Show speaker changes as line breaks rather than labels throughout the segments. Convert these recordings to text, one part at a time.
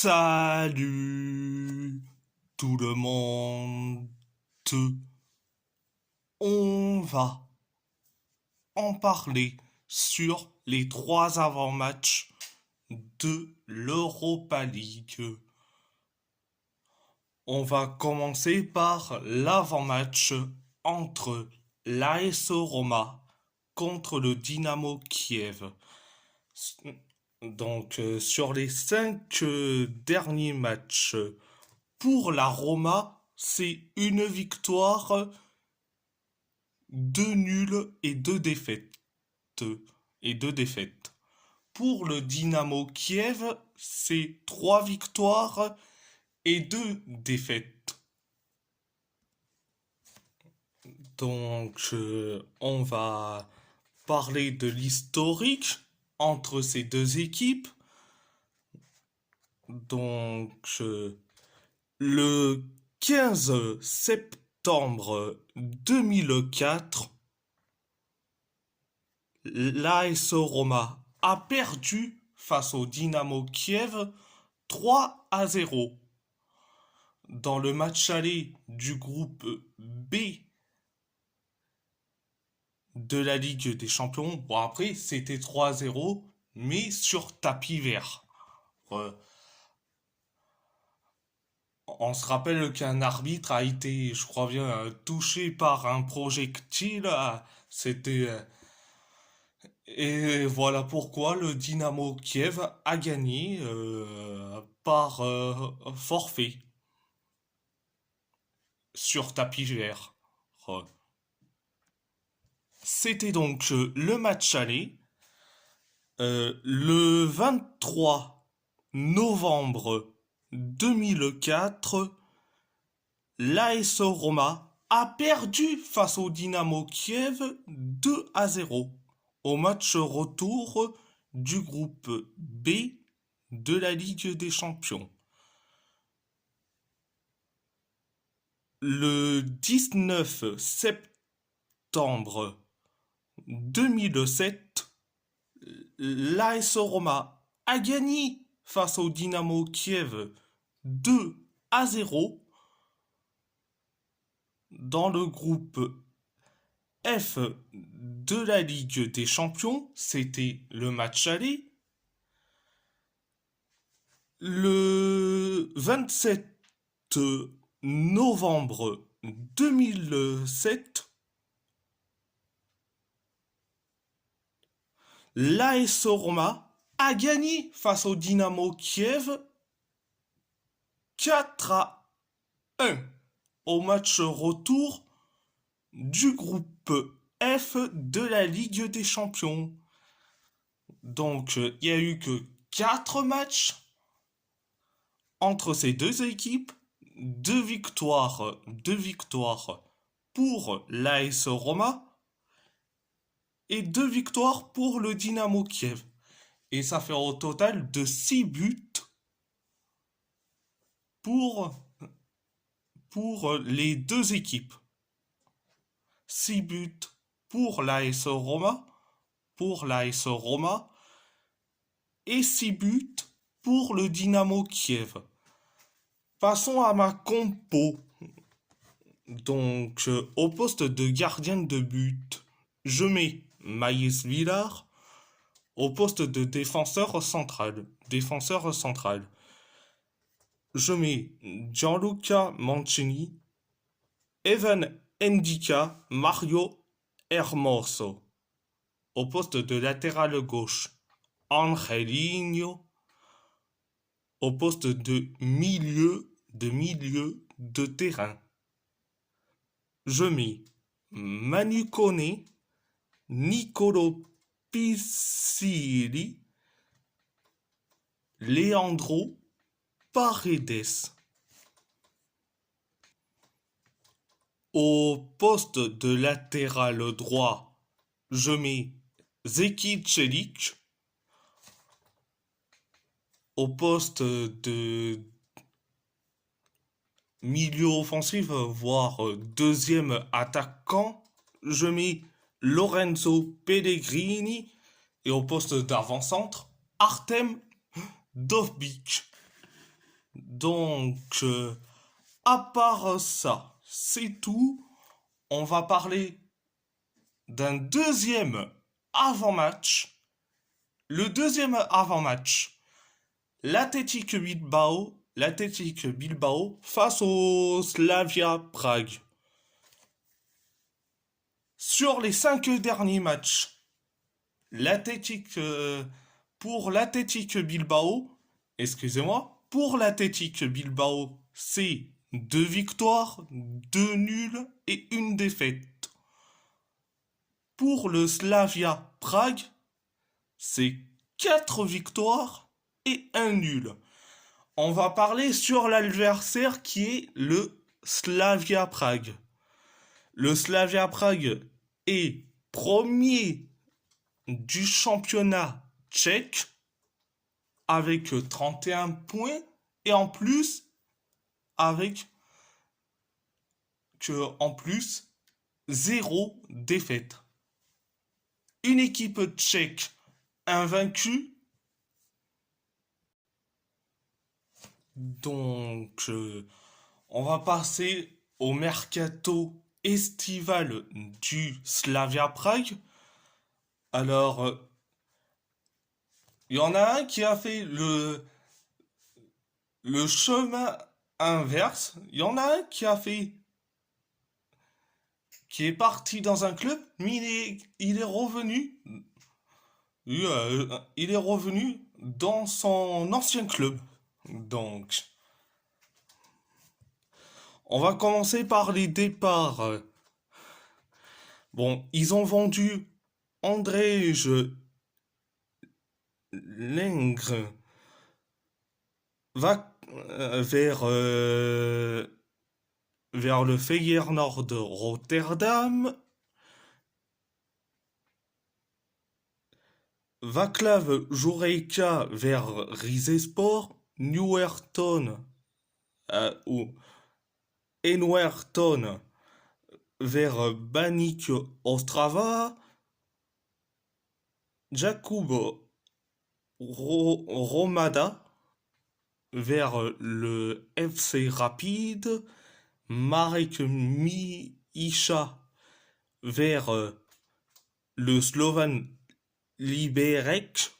Salut tout le monde. On va en parler sur les trois avant-matchs de l'Europa League. On va commencer par l'avant-match entre l'AS Roma contre le Dynamo Kiev. Donc, sur les 5 derniers matchs, pour la Roma, c'est une victoire, 2 nuls et 2 défaites. Pour le Dynamo Kiev, c'est 3 victoires et 2 défaites. Donc, on va parler de l'historique entre ces deux équipes. Donc, le 15 septembre 2004, l'AS Roma a perdu face au Dynamo Kiev 3-0. Dans le match aller du groupe B de la Ligue des Champions, bon après c'était 3-0, mais sur tapis vert. On se rappelle qu'un arbitre a été, je crois bien, touché par un projectile. C'était et voilà pourquoi le Dynamo Kiev a gagné par forfait sur tapis vert. C'était donc le match aller. Le 23 novembre 2004, l'AS Roma a perdu face au Dynamo Kiev 2-0 au match retour du groupe B de la Ligue des Champions. Le 19 septembre 2007, l'AS Roma a gagné face au Dynamo Kiev 2-0 dans le groupe F de la Ligue des Champions. C'était le match aller. Le 27 novembre 2007, l'AS Roma a gagné face au Dynamo Kiev 4-1 au match retour du groupe F de la Ligue des Champions. Donc, il n'y a eu que 4 matchs entre ces deux équipes, 2 victoires pour l'AS Roma et 2 victoires pour le Dynamo Kiev. Et ça fait au total de 6 buts pour les deux équipes. 6 buts pour l'AS Roma, et 6 buts pour le Dynamo Kiev. Passons à ma compo. Donc, au poste de gardien de but, je mets Maïs Villar. Au poste de défenseur central, je mets Gianluca Mancini, Evan Ndika, Mario Hermoso. Au poste de latéral gauche, Angelinho. Au poste de milieu de terrain, je mets Manu Kone, Nicolo Piscili, Leandro Paredes. Au poste de latéral droit, je mets Zeki Celik. Au poste de milieu offensif, voire deuxième attaquant, je mets Lorenzo Pellegrini. Et au poste d'avant-centre, Artem Dovbyk. Donc, à part ça, c'est tout. On va parler d'un deuxième avant-match. Le deuxième avant-match, l'Athletic Bilbao face au Slavia Prague. Sur les 5 derniers matchs, l'Athletic pour l'Athletic Bilbao, pour l'Athletic Bilbao, c'est 2 victoires, 2 nuls et 1 défaite. Pour le Slavia Prague, c'est 4 victoires et 1 nul. On va parler sur l'adversaire qui est le Slavia Prague. Le Slavia Prague est premier du championnat tchèque avec 31 points et en plus avec en plus 0 défaite. Une équipe tchèque invaincue. Donc on va passer au mercato estival du Slavia Prague. Alors il y en a un qui a fait le chemin inverse. Il y en a un qui est parti dans un club, mais il est revenu. Il est revenu dans son ancien club. Donc, on va commencer par les départs. Bon, ils ont vendu Andrej Lengre va vers le Feyenoord de Rotterdam. Vaclav Jurejka vers Rizespor. Ou Enwerton vers Banik Ostrava. Jakub Romada vers le FC Rapide. Marek Micha vers le Slovan Liberec.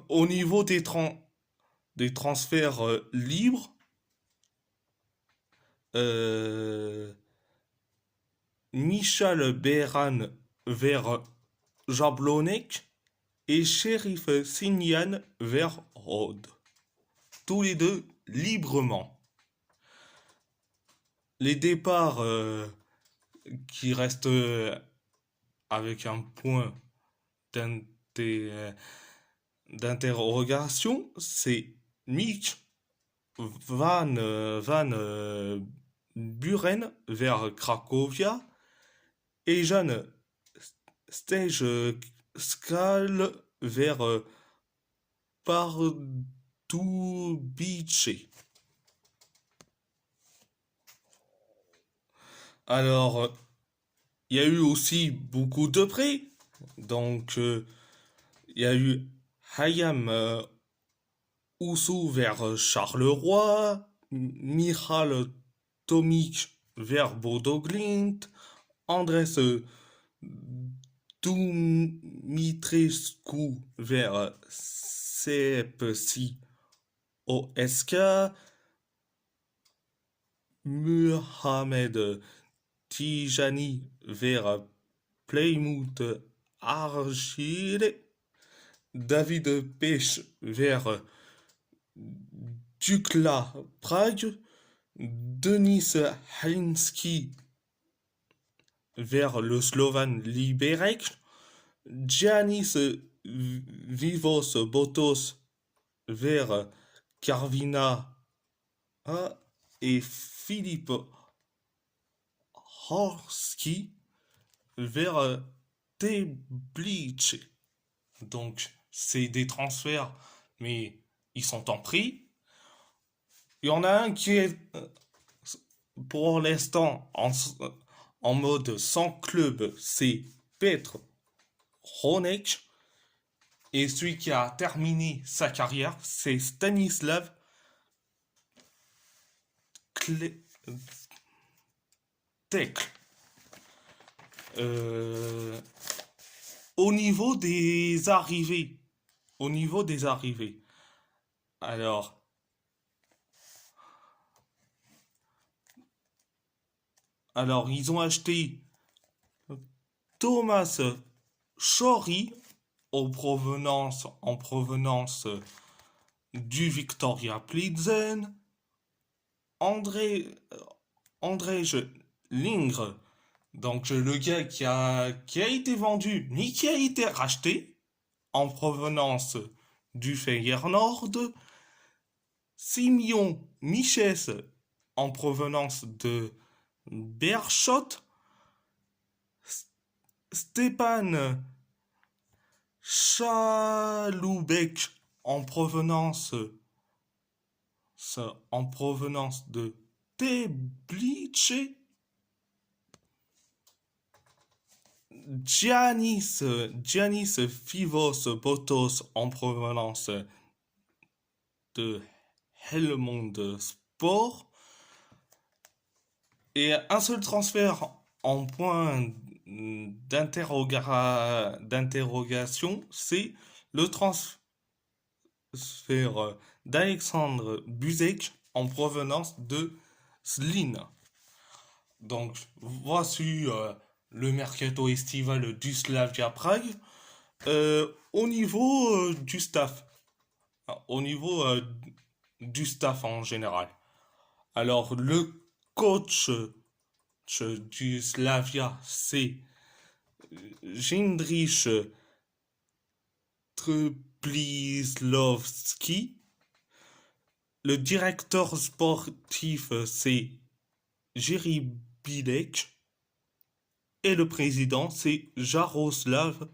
Au niveau des transferts libres, Michal Beran vers Jablonec et Sheriff Signan vers Rhodes. Tous les deux librement. Les départs qui restent avec un point d'interrogation, c'est Mick Van Buren vers Cracovia et Jan Stejskal vers Pardubice. Alors, il y a eu aussi beaucoup de prêts. Donc, il y a eu Hayam Oussou vers Charleroi, Michal Tomic vers Bodo Glimt, Andres Dumitrescu vers CFC OSK, Mohamed Tijani vers Plymouth Argyle, David Pech vers Dukla Prague, Denis Halinski vers le Slovan Liberec, Giannis Vivos Botos vers Karvina et Philippe Horski vers Teplice. Donc, c'est des transferts, mais ils sont en prix. Il y en a un qui est pour l'instant en mode sans club, c'est Petr Hronek. Et celui qui a terminé sa carrière, c'est Stanislav Kle- Tekl. Euh, au niveau des arrivées, au niveau des arrivées. Alors, ils ont acheté Thomas Schory en provenance du Victoria Plzen, André, Andrej Lingre, donc le gars qui a été vendu, mais qui a été racheté en provenance du Feyenoord, Simeon Miches en provenance de Beerschot, Stepan Chaloubek en provenance de Teplice, Giannis Fivos Botos en provenance de Helmond Sport, et un seul transfert en point d'interrogation, c'est le transfert d'Alexandre Buzek en provenance de Zlin. Donc voici le mercato estival du Slavia Prague. Au niveau du staff, au niveau du staff en général. Alors le coach du Slavia, c'est Jindřich Trplislovski. Le directeur sportif, c'est Jiří Bilek. Et le président, c'est Jaroslav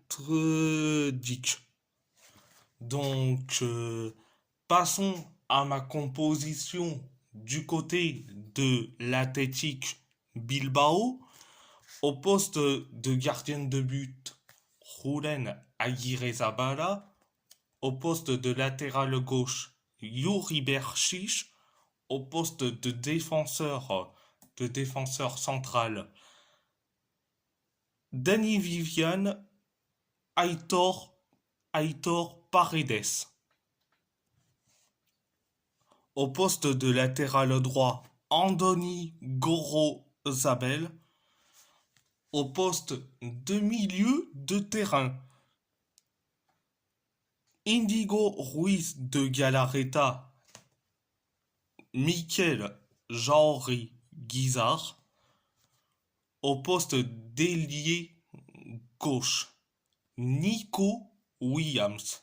Trdic. Donc, passons à ma composition du côté de l'Athletic Bilbao. Au poste de gardien de but, Julen Aguirre-Zabala. Au poste de latéral gauche, Yuri Berchiche. Au poste de défenseur central, Dani Vivian, Aitor Paredes. Au poste de latéral droit, Andoni Gorozabel. Au poste de milieu de terrain, Indigo Ruiz de Galarreta, Mikel Jauri Guizard. Au poste d'ailier gauche, Nico Williams.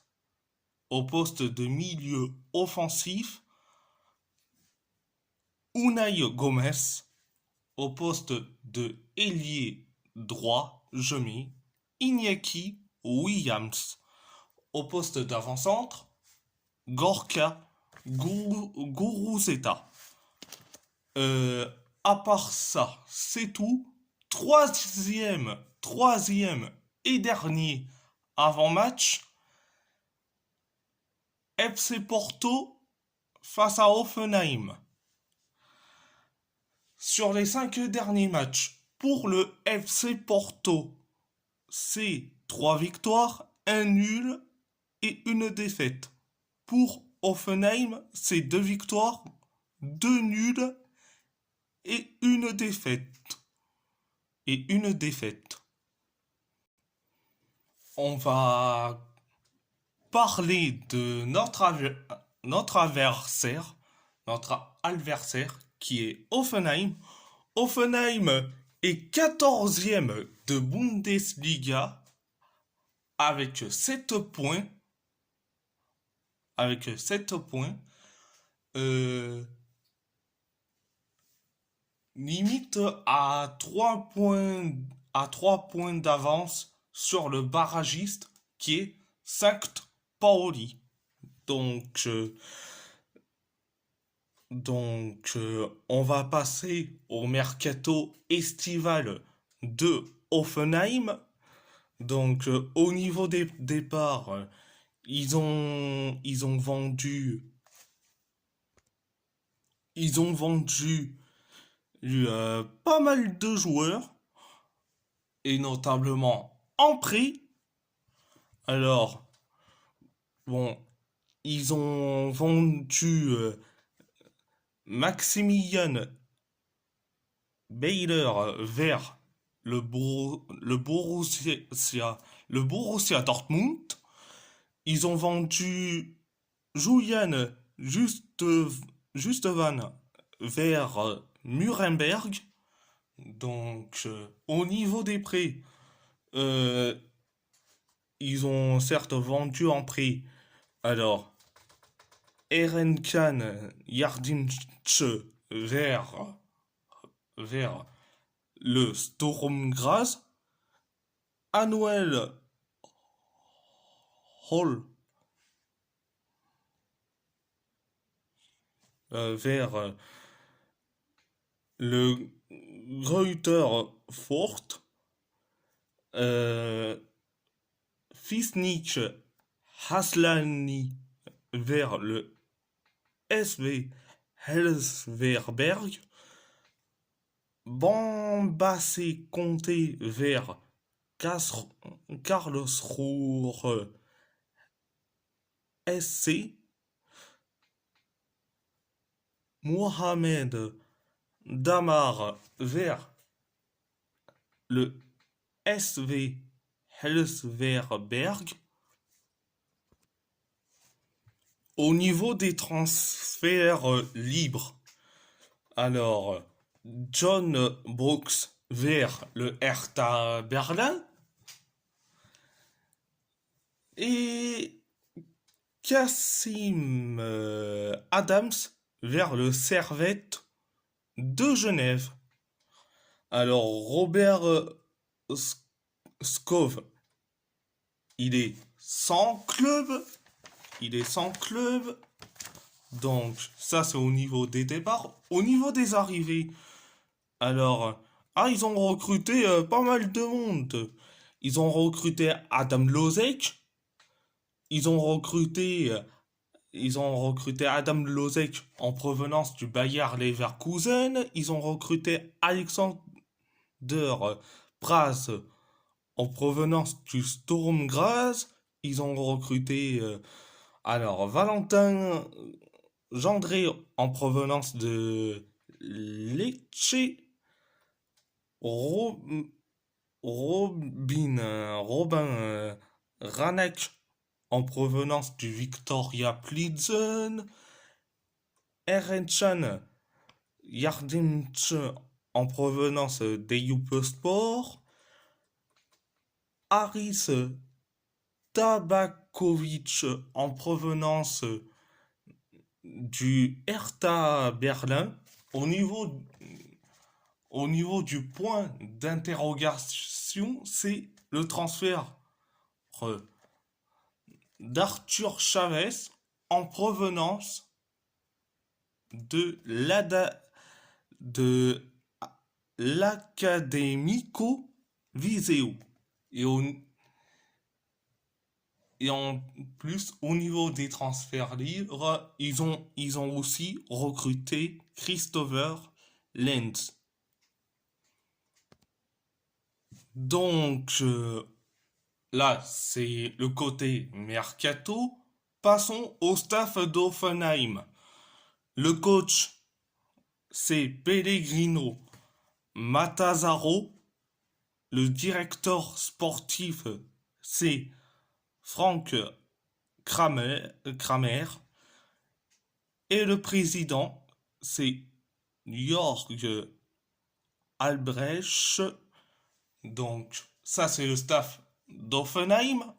Au poste de milieu offensif, Unai Gomez. Au poste de ailier droit, je mets Iñaki Williams. Au poste d'avant-centre, Gorka Guruzeta. À part ça, c'est tout. Troisième et dernier avant-match, FC Porto face à Hoffenheim. Sur les 5 derniers matchs, pour le FC Porto, c'est 3 victoires, 1 nul et 1 défaite. Pour Hoffenheim, c'est 2 victoires, 2 nuls et 1 défaite. On va parler de notre adversaire, qui est Hoffenheim. Hoffenheim est 14e de Bundesliga avec 7 points. Limite à 3 points d'avance sur le barragiste qui est Sankt Pauli. Donc, on va passer au mercato estival de Hoffenheim. Donc, au niveau des départs, ils ont vendu pas mal de joueurs, et notamment en prix. Alors, bon, ils ont vendu Maximilian Baylor vers le Borussia Dortmund. Ils ont vendu Julian Justevan vers Nuremberg. Donc, au niveau des prix, euh, ils ont certes vendu en prix. Alors, Erenkan Yardimche vers le Sturm Graz. Anuel Hall vers le Reuter Fort. Euh, Fisnik Haslani vers le SV Helsverberg. Bambassé Comté vers Karlsruhe SC. Mohamed Damar vers le SV Helsverberg. Au niveau des transferts libres, alors John Brooks vers le Hertha Berlin et Kassim Adams vers le Servette de Genève. Alors Robert Skov, il est sans club, il est sans club. Donc ça c'est au niveau des départs. Au niveau des arrivées, alors ils ont recruté pas mal de monde. Ils ont recruté Adam Lozek. Ils ont recruté euh, ils ont recruté Adam Lozek en provenance du Bayer Leverkusen. Ils ont recruté Alexander Braz en provenance du Sturm Graz. Ils ont recruté Valentin Gendré en provenance de Lecce. Ro- Robin Ranek en provenance du Victoria Plizen. Erenchan Yardimche en provenance des Sport. Aris Tabakovic en provenance du Hertha Berlin. Au niveau, au niveau du point d'interrogation, c'est le transfert d'Arthur Chavez en provenance de de l'Académico Viseu. Et, et en plus, au niveau des transferts libres, ils ont aussi recruté Christopher Lenz. Donc là, c'est le côté mercato. Passons au staff d'Offenheim. Le coach, c'est Pellegrino Matazzaro. Le directeur sportif, c'est Frank Kramer. Et le président, c'est Jörg Albrecht. Donc, ça, c'est le staff d'Offenheim.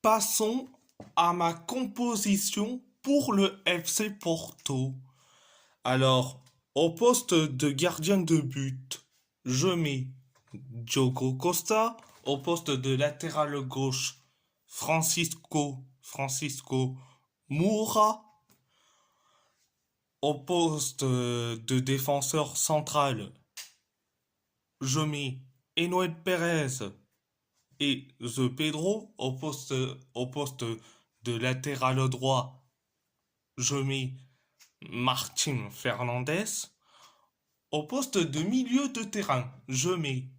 Passons à ma composition pour le FC Porto. Alors, au poste de gardien de but, je mets Diogo Costa. Au poste de latéral gauche, Francisco Moura. Au poste de défenseur central, je mets Enoet Pérez et The Pedro au poste de latéral droit. Je mets Martin Fernandez. Au poste de milieu de terrain, je mets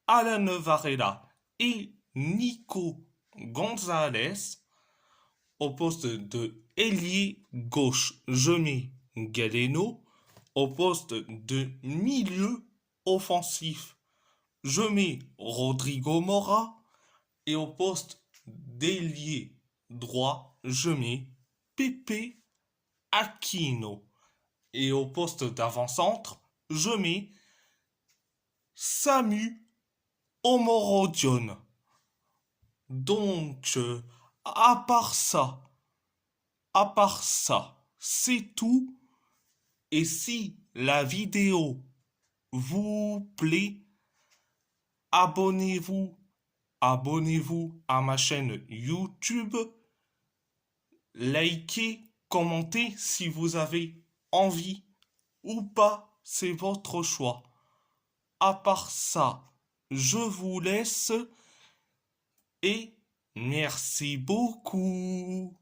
Alan Varela et Nico Gonzalez. Au poste de ailier gauche, je mets Galeno. Au poste de milieu offensif, je mets Rodrigo Mora. Et au poste d'ailier droit, je mets Pepe Aquino. Et au poste d'avant-centre, je mets Samu Omorodion. Donc, à part ça, c'est tout. Et si la vidéo vous plaît, abonnez-vous, abonnez-vous à ma chaîne YouTube, likez, commentez si vous avez envie ou pas, c'est votre choix. À part ça, je vous laisse et merci beaucoup.